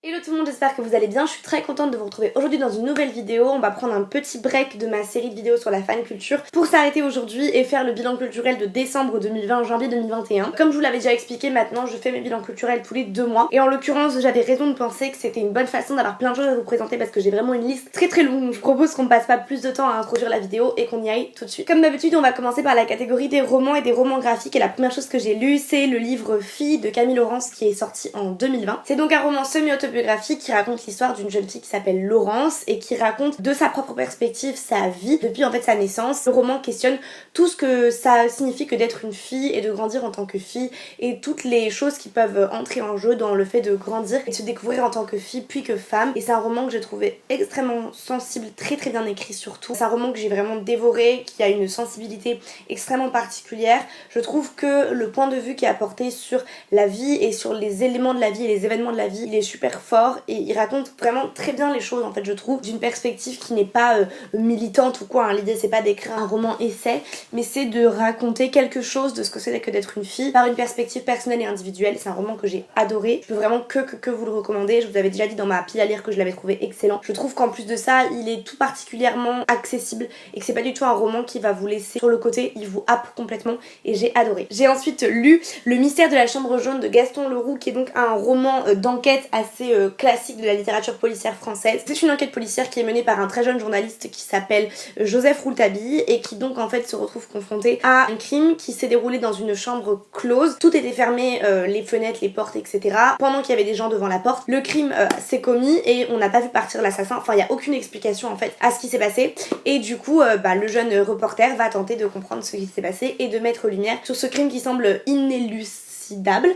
Hello tout le monde, j'espère que vous allez bien. Je suis très contente de vous retrouver aujourd'hui dans une nouvelle vidéo. On va prendre un petit break de ma série de vidéos sur la fan culture pour s'arrêter aujourd'hui et faire le bilan culturel de décembre 2020 janvier 2021. Comme je vous l'avais déjà expliqué, maintenant je fais mes bilans culturels tous les 2 mois et en l'occurrence j'avais raison de penser que c'était une bonne façon d'avoir plein de choses à vous présenter parce que j'ai vraiment une liste très longue. Donc je propose qu'on ne passe pas plus de temps à introduire la vidéo et qu'on y aille tout de suite. Comme d'habitude, on va commencer par la catégorie des romans et des romans graphiques et la première chose que j'ai lue c'est le livre Fille de Camille Laurence qui est sorti en 2020. C'est donc un roman semi-autobiographique qui raconte l'histoire d'une jeune fille qui s'appelle Laurence et qui raconte de sa propre perspective sa vie depuis en fait sa naissance. Le roman questionne tout ce que ça signifie que d'être une fille et de grandir en tant que fille et toutes les choses qui peuvent entrer en jeu dans le fait de grandir et de se découvrir en tant que fille puis que femme. Et c'est un roman que j'ai trouvé extrêmement sensible, très bien écrit surtout. C'est un roman que j'ai vraiment dévoré, qui a une sensibilité extrêmement particulière. Je trouve que le point de vue qui est apporté sur la vie et sur les éléments de la vie et les événements de la vie, il est super fort et il raconte vraiment très bien les choses en fait, je trouve, d'une perspective qui n'est pas militante ou quoi, hein. L'idée c'est pas d'écrire un roman essai, mais c'est de raconter quelque chose de ce que c'est que d'être une fille par une perspective personnelle et individuelle. C'est un roman que j'ai adoré, je peux vraiment que vous le recommander. Je vous avais déjà dit dans ma pile à lire que je l'avais trouvé excellent. Je trouve qu'en plus de ça, il est tout particulièrement accessible et que c'est pas du tout un roman qui va vous laisser sur le côté, il vous happe complètement et j'ai adoré. J'ai ensuite lu Le mystère de la chambre jaune de Gaston Leroux, qui est donc un roman d'enquête assez classique de la littérature policière française. C'est une enquête policière qui est menée par un très jeune journaliste qui s'appelle Joseph Rouletabille et qui donc en fait se retrouve confronté à un crime qui s'est déroulé dans une chambre close. Tout était fermé, les fenêtres, les portes, etc. Pendant qu'il y avait des gens devant la porte, le crime s'est commis et on n'a pas vu partir l'assassin. Enfin, il n'y a aucune explication en fait à ce qui s'est passé. Et du coup, le jeune reporter va tenter de comprendre ce qui s'est passé et de mettre lumière sur ce crime qui semble inéluctable.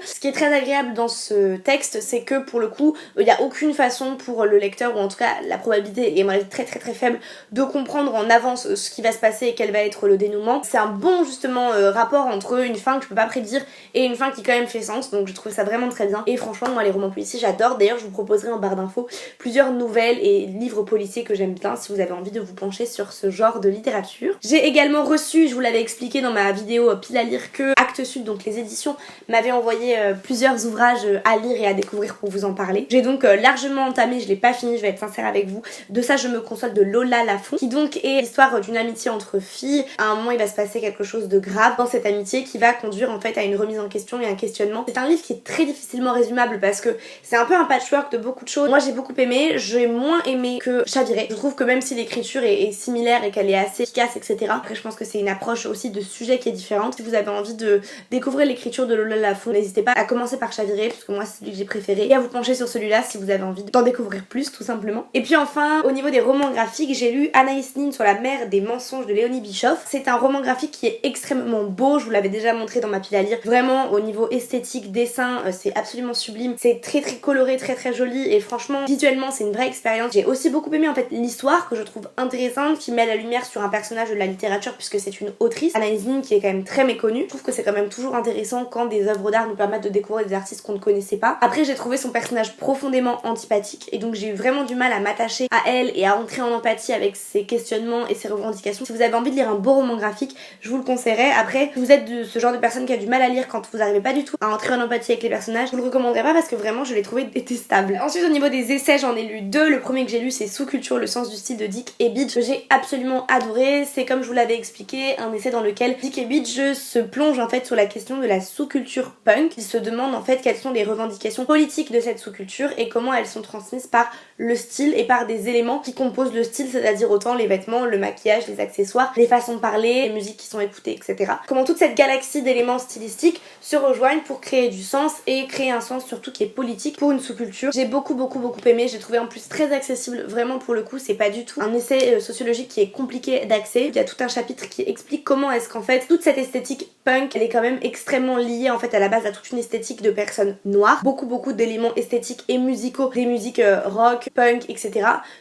Ce qui est très agréable dans ce texte, c'est que pour le coup, il n'y a aucune façon pour le lecteur, ou en tout cas la probabilité est très faible, de comprendre en avance ce qui va se passer et quel va être le dénouement. C'est un bon justement rapport entre une fin que je peux pas prédire et une fin qui quand même fait sens, donc je trouve ça vraiment très bien. Et franchement, moi les romans policiers j'adore. D'ailleurs je vous proposerai en barre d'infos plusieurs nouvelles et livres policiers que j'aime bien si vous avez envie de vous pencher sur ce genre de littérature. J'ai également reçu, je vous l'avais expliqué dans ma vidéo pile à lire, que Actes Sud, donc les éditions, m'avait envoyé plusieurs ouvrages à lire et à découvrir pour vous en parler. J'ai donc largement entamé, je l'ai pas fini, je vais être sincère avec vous. De ça je me console de Lola Lafont, qui donc est l'histoire d'une amitié entre filles. À un moment il va se passer quelque chose de grave dans cette amitié qui va conduire en fait à une remise en question et un questionnement. C'est un livre qui est très difficilement résumable parce que c'est un peu un patchwork de beaucoup de choses. Moi j'ai beaucoup aimé, j'ai moins aimé que Chaviré. Je trouve que même si l'écriture est similaire et qu'elle est assez efficace, etc. Après je pense que c'est une approche aussi de sujet qui est différente. Si vous avez envie de découvrir l'écriture de Lola Lafont, n'hésitez pas à commencer par Chaviré parce que moi c'est celui que j'ai préféré, et à vous pencher sur celui-là si vous avez envie d'en découvrir plus tout simplement. Et puis enfin, au niveau des romans graphiques, j'ai lu Anaïs Nin sur la mer des mensonges de Léonie Bischoff. C'est un roman graphique qui est extrêmement beau, je vous l'avais déjà montré dans ma pile à lire. Vraiment au niveau esthétique, dessin, c'est absolument sublime. C'est très coloré, très joli et franchement visuellement c'est une vraie expérience. J'ai aussi beaucoup aimé en fait l'histoire que je trouve intéressante, qui met la lumière sur un personnage de la littérature puisque c'est une autrice, Anaïs Nin, qui est quand même très méconnue. Je trouve que c'est quand même toujours intéressant quand des œuvres d'art nous permettent de découvrir des artistes qu'on ne connaissait pas. Après j'ai trouvé son personnage profondément antipathique et donc j'ai eu vraiment du mal à m'attacher à elle et à entrer en empathie avec ses questionnements et ses revendications. Si vous avez envie de lire un beau roman graphique, je vous le conseillerais. Après, si vous êtes de ce genre de personne qui a du mal à lire quand vous n'arrivez pas du tout à entrer en empathie avec les personnages, je vous le recommanderais pas parce que vraiment je l'ai trouvé détestable. Ensuite au niveau des essais, j'en ai lu 2. Le premier que j'ai lu c'est Sous-culture, le sens du style de Dick et Beach, que j'ai absolument adoré. C'est, comme je vous l'avais expliqué, un essai dans lequel Dick et Beach se plongent en fait sur la question de la sous-culture punk. Ils se demandent en fait quelles sont les revendications politiques de cette sous-culture et comment elles sont transmises par le style et par des éléments qui composent le style, c'est-à-dire autant les vêtements, le maquillage, les accessoires, les façons de parler, les musiques qui sont écoutées, etc. Comment toute cette galaxie d'éléments stylistiques se rejoignent pour créer du sens et créer un sens surtout qui est politique pour une sous-culture. J'ai beaucoup aimé, j'ai trouvé en plus très accessible, vraiment pour le coup c'est pas du tout un essai sociologique qui est compliqué d'accès. Il y a tout un chapitre qui explique comment est-ce qu'en fait toute cette esthétique punk elle est quand même extrêmement liée en fait à la base à toute une esthétique de personnes noires. Beaucoup d'éléments esthétiques et musicaux, les musiques rock, punk, etc.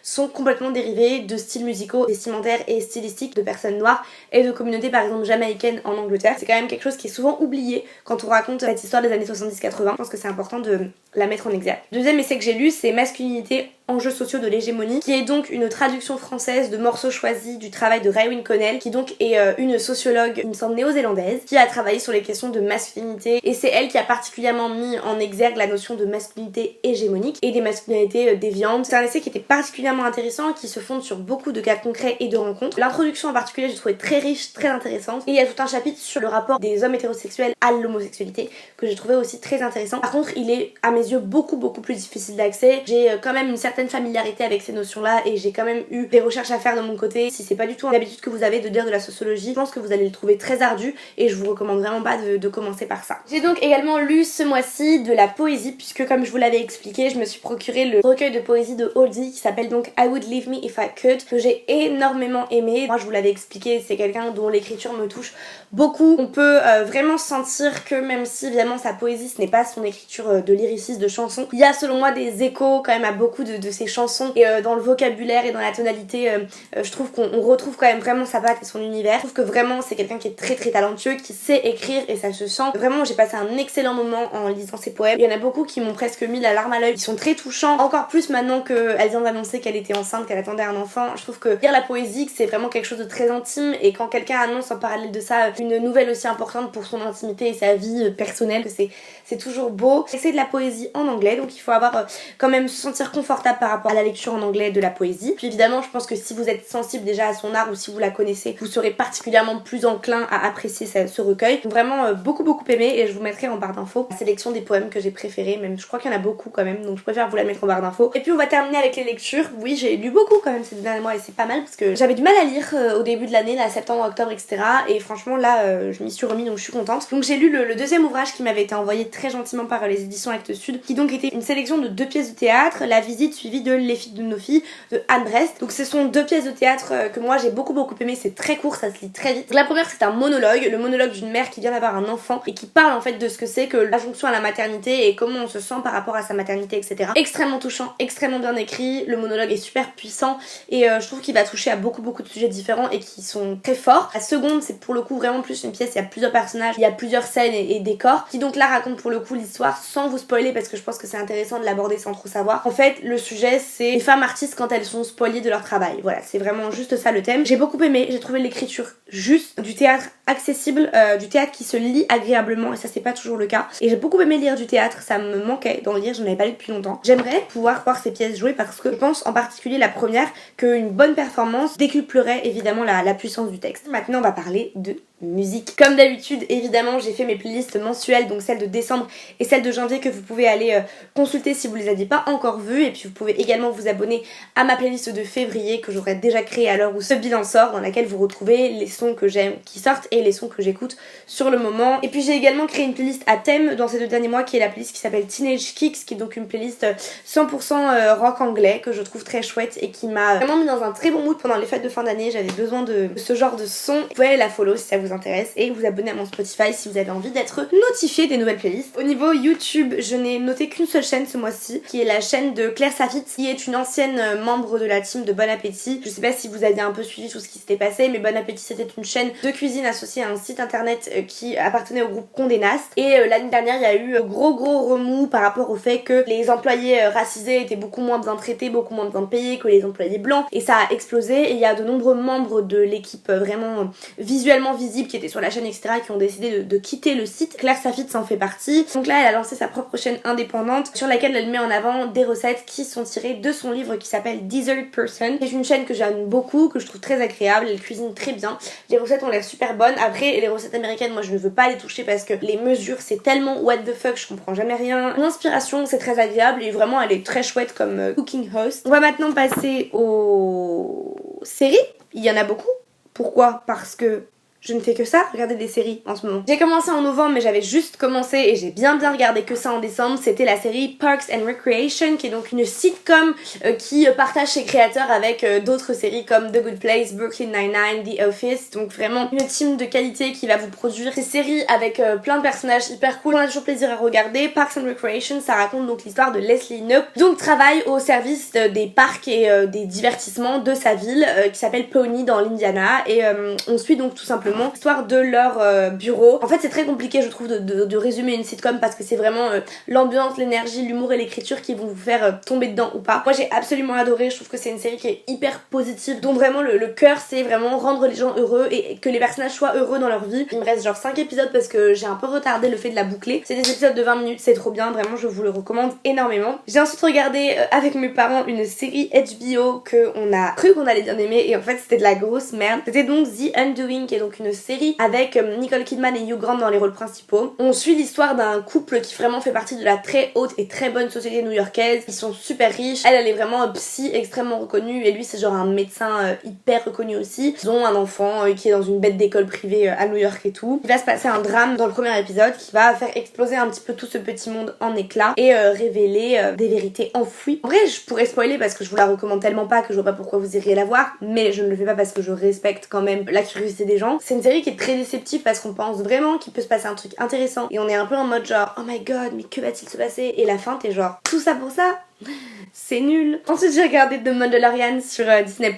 sont complètement dérivés de styles musicaux vestimentaires et stylistiques de personnes noires et de communautés par exemple jamaïcaines en Angleterre. C'est quand même quelque chose qui est souvent oublié quand on raconte cette histoire des années 70-80. Je pense que c'est important de la mettre en exergue. Deuxième essai que j'ai lu c'est Masculinité Enjeux sociaux de l'hégémonie, qui est donc une traduction française de Morceaux choisis du travail de Raewyn Connell, qui donc est une sociologue, il me semble néo-zélandaise, qui a travaillé sur les questions de masculinité, et c'est elle qui a particulièrement mis en exergue la notion de masculinité hégémonique et des masculinités déviantes. C'est un essai qui était particulièrement intéressant, qui se fonde sur beaucoup de cas concrets et de rencontres. L'introduction en particulier, j'ai trouvé très riche, très intéressante, et il y a tout un chapitre sur le rapport des hommes hétérosexuels à l'homosexualité, que j'ai trouvé aussi très intéressant. Par contre, il est à mes yeux beaucoup plus difficile d'accès. J'ai quand même une certaine familiarité avec ces notions-là, et j'ai quand même eu des recherches à faire de mon côté. Si c'est pas du tout l'habitude que vous avez de lire de la sociologie, je pense que vous allez le trouver très ardu, et je vous recommande vraiment pas de commencer par ça. J'ai donc également lu ce mois-ci de la poésie, puisque comme je vous l'avais expliqué, je me suis procuré le recueil de poésie de Oldie qui s'appelle donc I Would Leave Me If I Could, que j'ai énormément aimé. Moi je vous l'avais expliqué, c'est quelqu'un dont l'écriture me touche beaucoup. On peut vraiment sentir que même si évidemment sa poésie ce n'est pas son écriture de lyriciste, de chanson, il y a selon moi des échos quand même à beaucoup de ses chansons, et dans le vocabulaire et dans la tonalité, je trouve qu'on retrouve quand même vraiment sa patte et son univers. Je trouve que vraiment c'est quelqu'un qui est très talentueux, qui sait écrire, et ça se sent. Vraiment j'ai passé un excellent moment en lisant ses poèmes. Il y en a beaucoup qui m'ont presque mis la larme à l'œil, ils sont très touchants, encore plus maintenant qu'elle vient d'annoncer qu'elle était enceinte, qu'elle attendait un enfant. Je trouve que lire la poésie c'est vraiment quelque chose de très intime, et quand quelqu'un annonce en parallèle de ça une nouvelle aussi importante pour son intimité et sa vie personnelle, que c'est toujours beau. C'est de la poésie en anglais, donc il faut avoir quand même se sentir confortable par rapport à la lecture en anglais de la poésie. Puis évidemment je pense que si vous êtes sensible déjà à son art, ou si vous la connaissez, vous serez particulièrement plus enclin à apprécier ce recueil. Donc vraiment beaucoup aimé, et je vous mettrai en barre d'infos la sélection des poèmes que j'ai préférés, même je crois qu'il y en a beaucoup quand même, donc je préfère vous la mettre en barre d'infos. Et puis on va terminer avec les lectures. Oui, j'ai lu beaucoup quand même ces derniers mois, et c'est pas mal parce que j'avais du mal à lire au début de l'année, là, septembre, octobre, etc. Et franchement là je m'y suis remis, donc je suis contente. Donc j'ai lu le deuxième ouvrage qui m'avait été envoyé très gentiment par les éditions Actes Sud, qui donc était une sélection de 2 pièces de théâtre, La Visite suivie de Les filles de nos filles de Anne Brest. Donc ce sont 2 pièces de théâtre que moi j'ai beaucoup aimé, c'est très court, ça se lit très vite. Donc la première c'est un monologue, le monologue d'une mère qui vient d'avoir un enfant et qui parle en fait de ce que c'est que l'injonction à la maternité et comment on se sent par rapport à sa maternité, etc. Extrêmement touchant, extrêmement bien écrit, le monologue est super puissant, et je trouve qu'il va toucher à beaucoup de sujets différents et qui sont très forts. La seconde c'est pour le coup vraiment plus une pièce, il y a plusieurs personnages, il y a plusieurs scènes et décors, qui donc là racontent pour le coup l'histoire sans vous spoiler, parce que je pense que c'est intéressant de l'aborder sans trop savoir. En fait le sujet c'est les femmes artistes quand elles sont spoliées de leur travail. Voilà, c'est vraiment juste ça le thème. J'ai beaucoup aimé, j'ai trouvé l'écriture juste, du théâtre accessible, du théâtre qui se lit agréablement, et ça c'est pas toujours le cas. Et j'ai beaucoup aimé lire du théâtre, ça me manquait d'en lire, j'en avais pas lu depuis longtemps. J'aimerais pouvoir voir ces pièces jouer, parce que je pense en particulier la première qu'une bonne performance décuplerait évidemment la puissance du texte. Maintenant on va parler de musique. Comme d'habitude évidemment j'ai fait mes playlists mensuelles, donc celle de décembre et celle de janvier, que vous pouvez aller consulter si vous les aviez pas encore vues, et puis vous pouvez également vous abonner à ma playlist de février que j'aurai déjà créée à l'heure où ce bilan sort, dans laquelle vous retrouvez les sons que j'aime qui sortent et les sons que j'écoute sur le moment. Et puis j'ai également créé une playlist à thème dans ces 2 derniers mois, qui est la playlist qui s'appelle Teenage Kicks, qui est donc une playlist 100% rock anglais que je trouve très chouette et qui m'a vraiment mis dans un très bon mood pendant les fêtes de fin d'année. J'avais besoin de ce genre de son. Vous pouvez aller la follow si ça vous intéresse, et vous abonner à mon Spotify si vous avez envie d'être notifié des nouvelles playlists. Au niveau YouTube, je n'ai noté qu'une seule chaîne ce mois-ci, qui est la chaîne de Claire Safit, qui est une ancienne membre de la team de Bon Appétit. Je sais pas si vous aviez un peu suivi tout ce qui s'était passé, mais Bon Appétit c'était une chaîne de cuisine associée à un site internet qui appartenait au groupe Condé Nast. Et l'année dernière il y a eu gros remous par rapport au fait que les employés racisés étaient beaucoup moins bien traités, beaucoup moins bien payés que les employés blancs, et ça a explosé, et il y a de nombreux membres de l'équipe vraiment visuellement visible qui étaient sur la chaîne, etc., qui ont décidé de quitter le site. Claire Safit s'en fait partie. Donc là elle a lancé sa propre chaîne indépendante sur laquelle elle met en avant des recettes qui sont tirées de son livre qui s'appelle Dessert Person. C'est une chaîne que j'aime beaucoup, que je trouve très agréable, elle cuisine très bien, les recettes ont l'air super bonnes. Après les recettes américaines moi je ne veux pas les toucher parce que les mesures c'est tellement what the fuck, je comprends jamais rien. L'inspiration c'est très agréable, et vraiment elle est très chouette comme cooking host. On va maintenant passer aux séries. Il y en a beaucoup. Pourquoi? Parce que je ne fais que ça, regarder des séries en ce moment. J'ai commencé en novembre, mais j'avais juste commencé et j'ai bien regardé que ça en décembre. C'était la série Parks and Recreation, qui est donc une sitcom qui partage ses créateurs avec d'autres séries comme The Good Place, Brooklyn Nine-Nine, The Office. Donc vraiment une team de qualité qui va vous produire ces séries avec plein de personnages hyper cool. On a toujours plaisir à regarder. Parks and Recreation, ça raconte donc l'histoire de Leslie Knope, donc travaille au service des parcs et des divertissements de sa ville qui s'appelle Pawnee dans l'Indiana, et on suit donc tout simplement simplement l'histoire de leur bureau. En fait c'est très compliqué je trouve de résumer une sitcom parce que c'est vraiment l'ambiance, l'énergie, l'humour et l'écriture qui vont vous faire tomber dedans ou pas. Moi j'ai absolument adoré, je trouve que c'est une série qui est hyper positive, dont vraiment le cœur c'est vraiment rendre les gens heureux et que les personnages soient heureux dans leur vie. Il me reste genre 5 épisodes parce que j'ai un peu retardé le fait de la boucler. C'est des épisodes de 20 minutes, c'est trop bien, vraiment je vous le recommande énormément. J'ai ensuite regardé avec mes parents une série HBO que on a cru qu'on allait bien aimer et en fait c'était de la grosse merde. C'était donc The Undoing qui est donc une série avec Nicole Kidman et Hugh Grant dans les rôles principaux. On suit l'histoire d'un couple qui vraiment fait partie de la très haute et très bonne société new-yorkaise. Ils sont super riches. Elle est vraiment psy extrêmement reconnue et lui c'est genre un médecin hyper reconnu aussi. Ils ont un enfant qui est dans une bête d'école privée à New York et tout. Il va se passer un drame dans le premier épisode qui va faire exploser un petit peu tout ce petit monde en éclats et révéler des vérités enfouies. En vrai je pourrais spoiler parce que je vous la recommande tellement pas que je vois pas pourquoi vous iriez la voir, mais je ne le fais pas parce que je respecte quand même la curiosité des gens. C'est une série qui est très déceptive parce qu'on pense vraiment qu'il peut se passer un truc intéressant et on est un peu en mode genre oh my god mais que va-t-il se passer, et la fin t'es genre tout ça pour ça, c'est nul. Ensuite j'ai regardé The Mandalorian sur Disney+.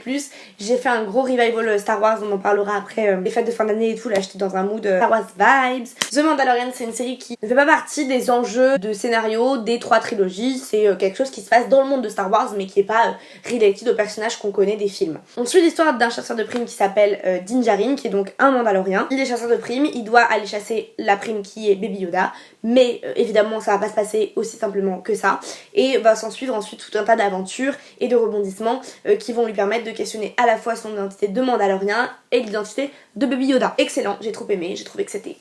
J'ai fait un gros revival Star Wars, on en parlera après les fêtes de fin d'année et tout. Là j'étais dans un mood Star Wars vibes. The Mandalorian c'est une série qui ne fait pas partie des enjeux de scénario des 3 trilogies. C'est quelque chose qui se passe dans le monde de Star Wars mais qui est pas related aux personnages qu'on connaît des films. On suit l'histoire d'un chasseur de primes qui s'appelle Din Djarin, qui est donc un Mandalorien. Il est chasseur de primes, il doit aller chasser la prime qui est Baby Yoda, mais évidemment ça va pas se passer aussi simplement que ça et va s'en suivre ensuite tout un tas d'aventures et de rebondissements qui vont lui permettre de questionner à la fois son identité de Mandalorien et l'identité de Baby Yoda. Excellent, j'ai trop aimé, j'ai trouvé que c'était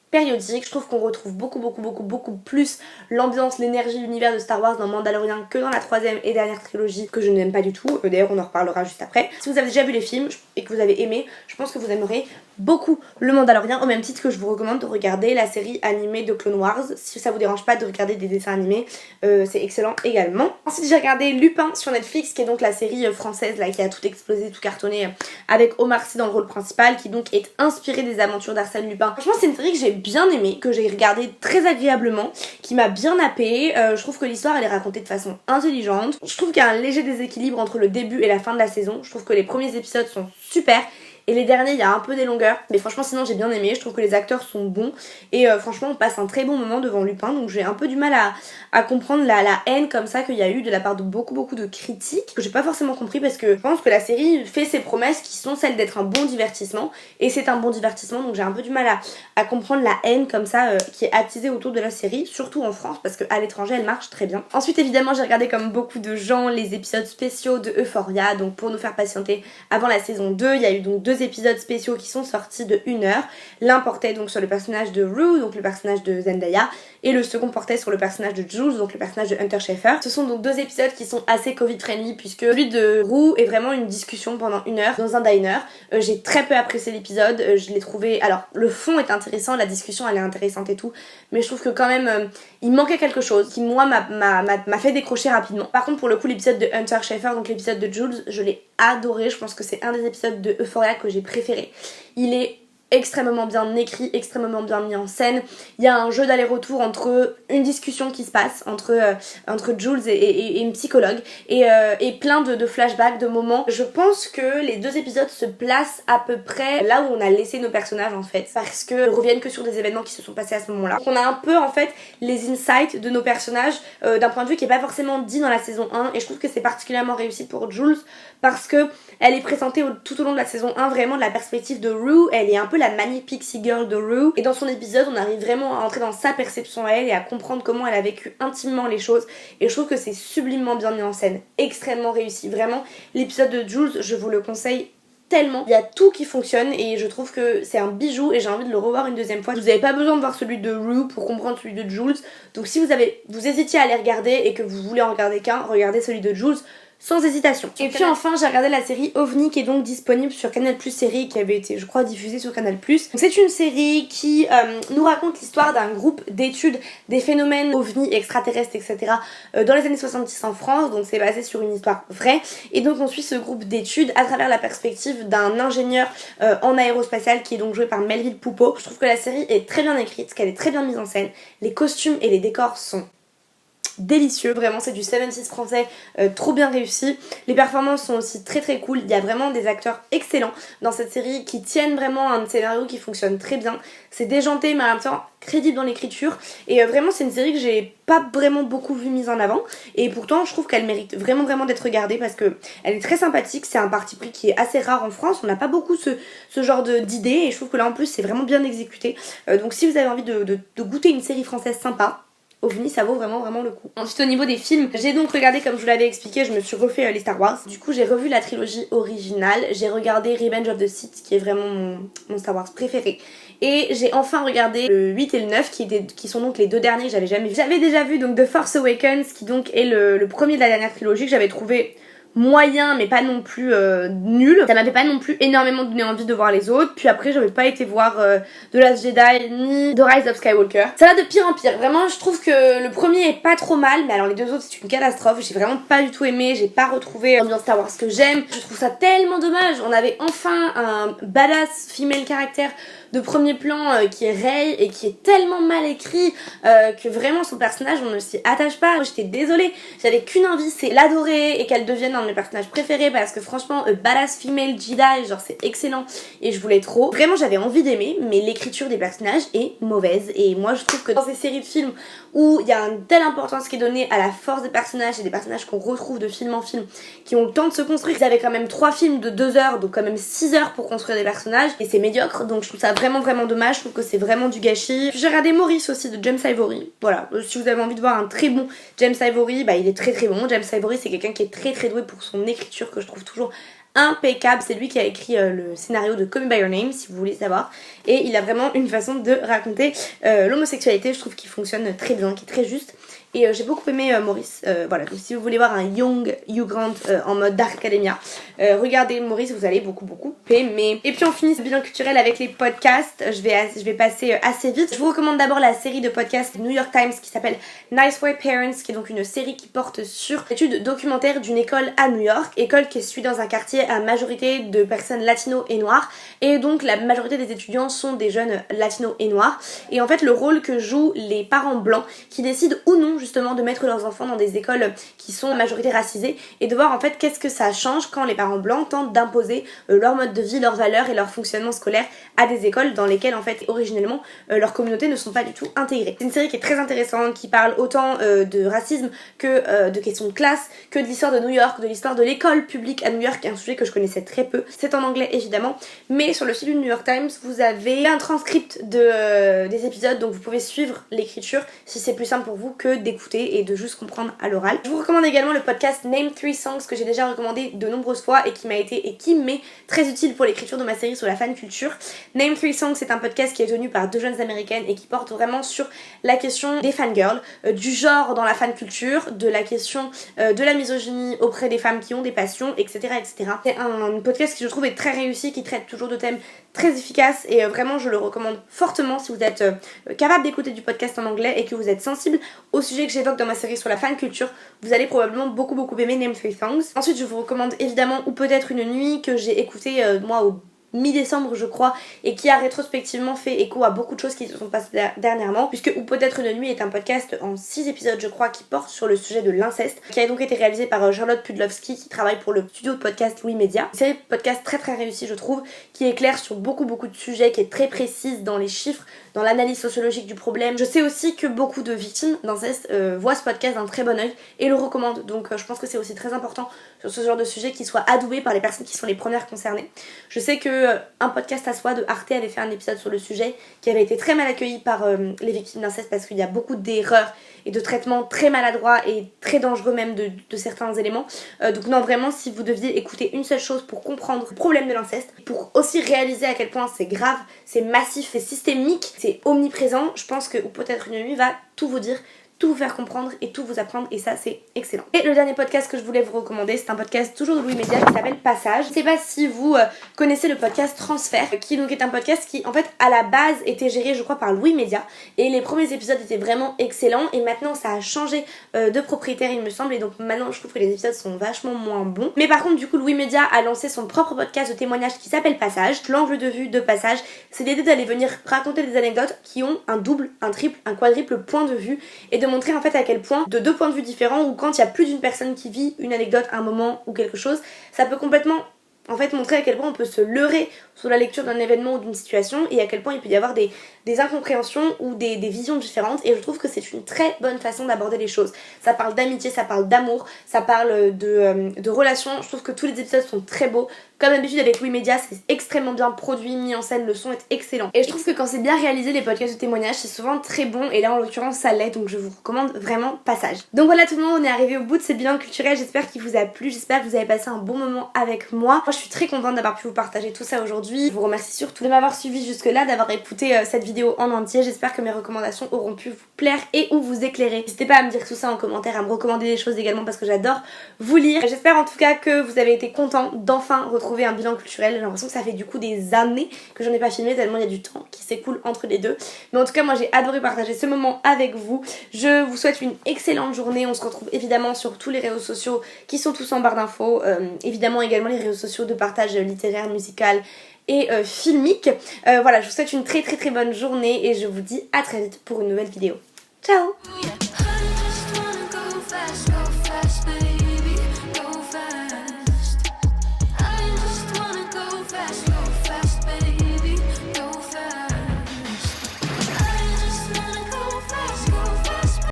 périodique. Je trouve qu'on retrouve beaucoup plus l'ambiance, l'énergie, l'univers de Star Wars dans Mandalorian que dans la 3e et dernière trilogie que je n'aime pas du tout. D'ailleurs on en reparlera juste après. Si vous avez déjà vu les films et que vous avez aimé, je pense que vous aimerez beaucoup le Mandalorian, au même titre que je vous recommande de regarder la série animée de Clone Wars. Si ça vous dérange pas de regarder des dessins animés, c'est excellent également. Ensuite j'ai regardé Lupin sur Netflix, qui est donc la série française là qui a tout explosé, tout cartonné, avec Omar Sy dans le rôle principal, qui donc est inspirée des aventures d'Arsène Lupin. Franchement c'est une série que j'ai bien aimée, que j'ai regardée très agréablement, qui m'a bien happée. Je trouve que l'histoire elle est racontée de façon intelligente. Je trouve qu'il y a un léger déséquilibre entre le début et la fin de la saison. Je trouve que les premiers épisodes sont super et les derniers il y a un peu des longueurs, mais franchement sinon j'ai bien aimé. Je trouve que les acteurs sont bons et franchement on passe un très bon moment devant Lupin, donc j'ai un peu du mal à comprendre la haine comme ça qu'il y a eu de la part de beaucoup de critiques, que j'ai pas forcément compris, parce que je pense que la série fait ses promesses qui sont celles d'être un bon divertissement et c'est un bon divertissement, donc j'ai un peu du mal à comprendre la haine comme ça qui est attisée autour de la série, surtout en France parce qu'à l'étranger elle marche très bien. Ensuite évidemment j'ai regardé comme beaucoup de gens les épisodes spéciaux de Euphoria, donc pour nous faire patienter avant la saison 2, il y a eu donc 2 épisodes spéciaux qui sont sortis de 1 heure. L'un portait donc sur le personnage de Rue, donc le personnage de Zendaya, et le second portait sur le personnage de Jules, donc le personnage de Hunter Schafer. Ce sont donc 2 épisodes qui sont assez Covid-friendly, puisque celui de Rue est vraiment une discussion pendant 1 heure dans un diner. J'ai très peu apprécié l'épisode, je l'ai trouvé... Alors le fond est intéressant, la discussion elle est intéressante et tout, mais je trouve que quand même il manquait quelque chose qui moi m'a fait décrocher rapidement. Par contre pour le coup l'épisode de Hunter Schafer, donc l'épisode de Jules, je l'ai adoré. Je pense que c'est un des épisodes de Euphoria que j'ai préféré. Il est extrêmement bien écrit, extrêmement bien mis en scène. Il y a un jeu d'aller-retour entre une discussion qui se passe entre Jules et une psychologue et plein de flashbacks, de moments. Je pense que les 2 épisodes se placent à peu près là où on a laissé nos personnages en fait, parce que ils reviennent que sur des événements qui se sont passés à ce moment-là. Donc on a un peu en fait les insights de nos personnages d'un point de vue qui est pas forcément dit dans la saison 1, et je trouve que c'est particulièrement réussi pour Jules parce que elle est présentée tout au long de la saison 1 vraiment de la perspective de Rue. Elle est un peu la manic pixie girl de Rue, et dans son épisode on arrive vraiment à entrer dans sa perception à elle et à comprendre comment elle a vécu intimement les choses, et je trouve que c'est sublimement bien mis en scène, extrêmement réussi. Vraiment l'épisode de Jules je vous le conseille tellement, il y a tout qui fonctionne et je trouve que c'est un bijou et j'ai envie de le revoir une 2e fois. Vous n'avez pas besoin de voir celui de Rue pour comprendre celui de Jules, donc si vous hésitiez à les regarder et que vous voulez en regarder qu'un, regardez celui de Jules sans hésitation. Et puis enfin j'ai regardé la série OVNI, qui est donc disponible sur Canal+ série, qui avait été je crois diffusée sur Canal+. C'est une série qui nous raconte l'histoire d'un groupe d'études des phénomènes OVNI, extraterrestres, etc. Dans les années 70 en France, donc c'est basé sur une histoire vraie, et donc on suit ce groupe d'études à travers la perspective d'un ingénieur en aérospatial qui est donc joué par Melville Poupeau. Je trouve que la série est très bien écrite, qu'elle est très bien mise en scène, les costumes et les décors sont délicieux, vraiment c'est du 70s français trop bien réussi. Les performances sont aussi très très cool, il y a vraiment des acteurs excellents dans cette série qui tiennent vraiment un scénario qui fonctionne très bien. C'est déjanté mais en même temps crédible dans l'écriture et vraiment c'est une série que j'ai pas vraiment beaucoup vu mise en avant et pourtant je trouve qu'elle mérite vraiment d'être regardée parce que elle est très sympathique, c'est un parti pris qui est assez rare en France, on n'a pas beaucoup ce genre d'idées et je trouve que là en plus c'est vraiment bien exécuté. Donc si vous avez envie de goûter une série française sympa, OVNI ça vaut vraiment le coup. Ensuite au niveau des films, j'ai donc regardé comme je vous l'avais expliqué, je me suis refait les Star Wars. Du coup j'ai revu la trilogie originale, j'ai regardé Revenge of the Sith qui est vraiment mon Star Wars préféré. Et j'ai enfin regardé le 8 et le 9 qui sont donc les deux derniers que j'avais jamais vu. J'avais déjà vu donc The Force Awakens qui donc est le premier de la dernière trilogie que j'avais trouvé moyen mais pas non plus nul. Ça m'avait pas non plus énormément donné envie de voir les autres. Puis après j'avais pas été voir The Last Jedi ni The Rise of Skywalker. Ça va de pire en pire. Vraiment je trouve que le premier est pas trop mal mais alors les deux autres c'est une catastrophe. J'ai vraiment pas du tout aimé. J'ai pas retrouvé l'ambiance Star Wars que j'aime. Je trouve ça tellement dommage. On avait enfin un badass female caractère de premier plan qui est Rey et qui est tellement mal écrit que vraiment son personnage on ne s'y attache pas. Moi, j'étais désolée, j'avais qu'une envie, c'est l'adorer et qu'elle devienne un de mes personnages préférés parce que franchement badass female Jedi genre c'est excellent et je voulais trop. Vraiment j'avais envie d'aimer mais l'écriture des personnages est mauvaise et moi je trouve que dans ces séries de films où il y a une telle importance qui est donnée à la force des personnages et des personnages qu'on retrouve de film en film qui ont le temps de se construire, ils avaient quand même 3 films de 2 heures donc quand même 6 heures pour construire des personnages et c'est médiocre donc je trouve ça vraiment dommage, je trouve que c'est vraiment du gâchis. J'ai regardé Maurice aussi de James Ivory, voilà, si vous avez envie de voir un très bon James Ivory, bah il est très bon. James Ivory c'est quelqu'un qui est très doué pour son écriture que je trouve toujours impeccable, c'est lui qui a écrit le scénario de Call Me By Your Name si vous voulez savoir et il a vraiment une façon de raconter l'homosexualité, je trouve qu'il fonctionne très bien, qui est très juste et j'ai beaucoup aimé Maurice, voilà, donc si vous voulez voir un Young Hugh Grant en mode Dark Academia, regardez Maurice, vous allez beaucoup aimer. Et puis on finit ce bilan culturel avec les podcasts, je vais passer assez vite. Je vous recommande d'abord la série de podcasts New York Times qui s'appelle Nice White Parents, qui est donc une série qui porte sur l'étude documentaire d'une école à New York, école qui est située dans un quartier à majorité de personnes latino et noires, et donc la majorité des étudiants sont des jeunes latinos et noirs, et en fait le rôle que jouent les parents blancs qui décident ou non justement de mettre leurs enfants dans des écoles qui sont à majorité racisées et de voir en fait qu'est-ce que ça change quand les parents blancs tentent d'imposer leur mode de vie, leurs valeurs et leur fonctionnement scolaire à des écoles dans lesquelles en fait originellement leurs communautés ne sont pas du tout intégrées. C'est une série qui est très intéressante, qui parle autant de racisme que de questions de classe, que de l'histoire de New York, de l'histoire de l'école publique à New York, un sujet que je connaissais très peu. C'est en anglais évidemment, mais sur le site du New York Times vous avez un transcript des épisodes, donc vous pouvez suivre l'écriture si c'est plus simple pour vous que d'écouter et de juste comprendre à l'oral. Je vous recommande également le podcast Name 3 Songs que j'ai déjà recommandé de nombreuses fois et qui m'est très utile pour l'écriture de ma série sur la fan culture. Name 3 Songs c'est un podcast qui est tenu par 2 jeunes américaines et qui porte vraiment sur la question des fangirls, du genre dans la fan culture, de la question de la misogynie auprès des femmes qui ont des passions, etc. C'est un podcast qui je trouve est très réussi, qui traite toujours de thèmes très efficaces et vraiment je le recommande fortement si vous êtes capable d'écouter du podcast en anglais et que vous êtes sensible au sujet que j'évoque dans ma série sur la fan culture. Vous allez probablement beaucoup aimer Name 3 Songs. Ensuite je vous recommande évidemment Ou peut-être une nuit que j'ai écouté moi au mi-décembre je crois et qui a rétrospectivement fait écho à beaucoup de choses qui se sont passées dernièrement, puisque Ou peut-être une nuit est un podcast en 6 épisodes je crois qui porte sur le sujet de l'inceste, qui a donc été réalisé par Charlotte Pudlowski qui travaille pour le studio de podcast Oui Media. Une série de podcast très réussie je trouve, qui éclaire sur beaucoup de sujets, qui est très précise dans les chiffres, dans l'analyse sociologique du problème. Je sais aussi que beaucoup de victimes d'inceste voient ce podcast d'un très bon oeil et le recommandent, donc je pense que c'est aussi très important sur ce genre de sujet qu'il soit adoubé par les personnes qui sont les premières concernées. Je sais que un podcast à soi de Arte avait fait un épisode sur le sujet qui avait été très mal accueilli par les victimes d'inceste parce qu'il y a beaucoup d'erreurs et de traitements très maladroits et très dangereux même de certains éléments. Donc non, vraiment, si vous deviez écouter une seule chose pour comprendre le problème de l'inceste, pour aussi réaliser à quel point c'est grave, c'est massif, c'est systémique, c'est omniprésent, je pense que Ou peut-être une nuit va tout vous dire, tout vous faire comprendre et tout vous apprendre, et ça c'est excellent. Et le dernier podcast que je voulais vous recommander, c'est un podcast toujours de Louis Média qui s'appelle Passage. Je sais pas si vous connaissez le podcast Transfert, qui donc est un podcast qui en fait à la base était géré je crois par Louis Média, et les premiers épisodes étaient vraiment excellents et maintenant ça a changé de propriétaire il me semble, et donc maintenant je trouve que les épisodes sont vachement moins bons. Mais par contre du coup Louis Média a lancé son propre podcast de témoignages qui s'appelle Passage. L'angle de vue de Passage, c'est l'idée d'aller venir raconter des anecdotes qui ont un double, un triple, un quadruple point de vue et de montrer en fait à quel point, de deux points de vue différents, ou quand il y a plus d'une personne qui vit une anecdote, un moment ou quelque chose, ça peut complètement en fait montrer à quel point on peut se leurrer sur la lecture d'un événement ou d'une situation et à quel point il peut y avoir des incompréhensions ou des visions différentes, et je trouve que c'est une très bonne façon d'aborder les choses. Ça parle d'amitié, ça parle d'amour, ça parle de relations. Je trouve que tous les épisodes sont très beaux. Comme d'habitude avec Louis Media, c'est extrêmement bien produit, mis en scène, le son est excellent. Et je trouve que quand c'est bien réalisé, les podcasts de témoignages, c'est souvent très bon, et là en l'occurrence ça l'est, donc je vous recommande vraiment passage. Donc voilà tout le monde, on est arrivé au bout de ce bilan culturel, j'espère qu'il vous a plu, j'espère que vous avez passé un bon moment avec moi. Moi je suis très contente d'avoir pu vous partager tout ça aujourd'hui. Je vous remercie surtout de m'avoir suivi jusque là, d'avoir écouté cette vidéo en entier. J'espère que mes recommandations auront pu vous plaire et ou vous éclairer. N'hésitez pas à me dire tout ça en commentaire, à me recommander des choses également parce que j'adore vous lire. J'espère en tout cas que vous avez été contents d'enfin retrouver un bilan culturel. J'ai l'impression que ça fait du coup des années que j'en ai pas filmé tellement il y a du temps qui s'écoule entre les deux. Mais en tout cas moi j'ai adoré partager ce moment avec vous. Je vous souhaite une excellente journée. On se retrouve évidemment sur tous les réseaux sociaux qui sont tous en barre d'infos. Évidemment également les réseaux sociaux de partage littéraire, musical et filmique. Voilà, je vous souhaite une très bonne journée et je vous dis à très vite pour une nouvelle vidéo. Ciao!